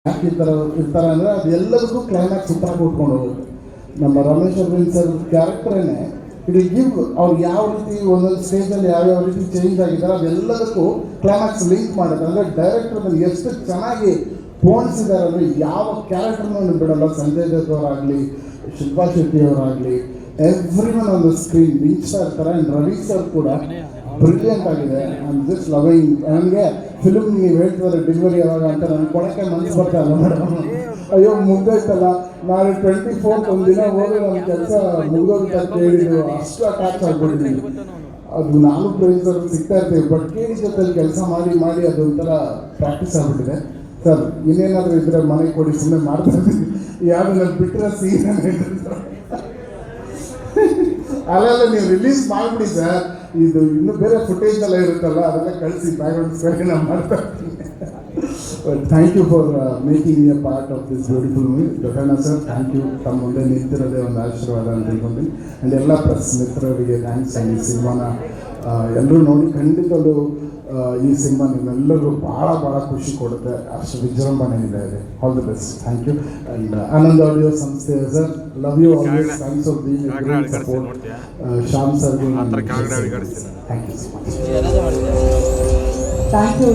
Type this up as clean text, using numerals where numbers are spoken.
ಯಾಕೆ ಇರ್ತಾರೆ ಅಂದರೆ ಅದು ಎಲ್ಲದಕ್ಕೂ ಕ್ಲೈಮ್ಯಾಕ್ಸ್ ಉತ್ತರ ಕೊಟ್ಕೊಂಡು ಹೋಗುತ್ತೆ. ನಮ್ಮ ರಮೇಶ್ ಅರವಿಂದ್ ಸರ್ ಕ್ಯಾರೆಕ್ಟರೇನೆ ಇಟ್ ಗಿವ್ ಅವ್ರು ಯಾವ ರೀತಿ ಒಂದೊಂದು ಸ್ಟೇಜಲ್ಲಿ ಯಾವ್ಯಾವ ರೀತಿ ಚೇಂಜ್ ಆಗಿದ್ದಾರೆ ಅದೆಲ್ಲದಕ್ಕೂ ಕ್ಲೈಮ್ಯಾಕ್ಸ್ ಲಿಂಕ್ ಮಾಡುತ್ತೆ. ಅಂದರೆ ಡೈರೆಕ್ಟರ್ ಎಷ್ಟು ಚೆನ್ನಾಗಿ ಪೋಣಿಸಿದ್ದಾರೆ ಅಂದರೆ ಯಾವ ಕ್ಯಾರೆಕ್ಟರ್ನೂ ಬಿಡಲ್ಲ. ಸಂಜಯ್ ದತ್ ಅವರಾಗಲಿ, ಶಿಲ್ಪಾ ಶೆಟ್ಟಿ ಅವರಾಗಲಿ, every one on the screen ಮಿಂಚ್ತಾ ಇರ್ತಾರೆ. ಆ್ಯಂಡ್ ರವಿ ಸರ್ ಕೂಡ ಬ್ರಿಲಿಯಂಟ್ ಆಗಿದೆ. I am just loving. ನನಗೆ ಫಿಲ್ಮ್ ನೀವು ಹೇಳ್ತಿದ್ದಾರೆ ಡೆಲಿವರಿ ಯಾವಾಗ ಅಂತ ನನಗೆ ಕೊಡೋಕ್ಕೆ ಮನಸ್ಸು ಬರ್ತಾ ಇಲ್ಲ ಮೇಡಮ್. ಅಯ್ಯೋ ಮುಗ್ದೋಯ್ತಲ್ಲ, ನಾನು 24th ಒಂದಿನ ಹೋದ್ರೆ ನನ್ನ ಕೆಲಸ ಮುಗ್ದೋಗ್ತಾ ಕೇಳಿದ್ದು ಅಷ್ಟು ಅಟ್ಯಾಚ್ ಆಗ್ಬಿಟ್ಟಿದ್ದೀನಿ. ಅದು ನಾನು ಪ್ರೊಡ್ಯೂಸರ್ ಸಿಗ್ತಾ ಇರ್ತೀವಿ, ಬಟ್ ಕೇಳಿ ಜೊತೆಲಿ ಕೆಲಸ ಮಾಡಿ ಮಾಡಿ ಅದೊಂಥರ ಪ್ರಾಕ್ಟೀಸ್ ಆಗಿಬಿಟ್ಟಿದೆ. ಸರ್ ಇನ್ನೇನಾದರೂ ಇದ್ರೆ ಮನೆಗೆ ಕೊಡಿ, ಸುಮ್ಮನೆ ಮಾಡ್ತಾ ಇರ್ತೀನಿ. ಯಾರು ನಾನು ಬಿಟ್ಟರೆ ಸೀನ್ ಅಲ್ಲೆಲ್ಲ ನೀವು ರಿಲೀಸ್ ಮಾಡಿಬಿಡಿ ಸರ್. ಇದು ಇನ್ನೂ ಬೇರೆ ಫುಟೇಜ್ ಎಲ್ಲ ಇರುತ್ತಲ್ಲ, ಅದೆಲ್ಲ ಕಳಿಸಿ ಬ್ಯಾಕ್ಗ್ರೌಂಡ್ ಸ್ಕೋರ್ ನಾನು ಮಾಡ್ತಾ ಇರ್ತೀನಿ. Thank you for making a part of this beautiful movie. ಜೊತೆನ ಸರ್ ಥ್ಯಾಂಕ್ ಯು. ತಮ್ಮ ಮುಂದೆ ನಿಂತಿರೋದೇ ಒಂದು ಆಶೀರ್ವಾದ ಅಂತ ತಿಳ್ಕೊಂತೀನಿ. ಆ್ಯಂಡ್ ಎಲ್ಲ ಪ್ರೆಸ್ ಮಿತ್ರರಿಗೆ ಥ್ಯಾಂಕ್ಸ್. ಆ್ಯಂಡ್ ಈ ಸಿನಿಮಾನ ಎಲ್ಲರೂ ನೋಡಿ ಖಂಡಿತಲು ಈ ಸಿನಿಮಾ ನಿಮ್ಮೆಲ್ಲರಿಗೂ ಭಾಳ ಖುಷಿ ಕೊಡುತ್ತೆ. ಅಷ್ಟು ವಿಜೃಂಭಣೆಯಿಂದ ಇದೆ. All the best. Thank you. And Anand audio ಸಂಸ್ಥೆ sir, love you always. Thanks for being a great support. Shyam sir thank you so much. Thank you.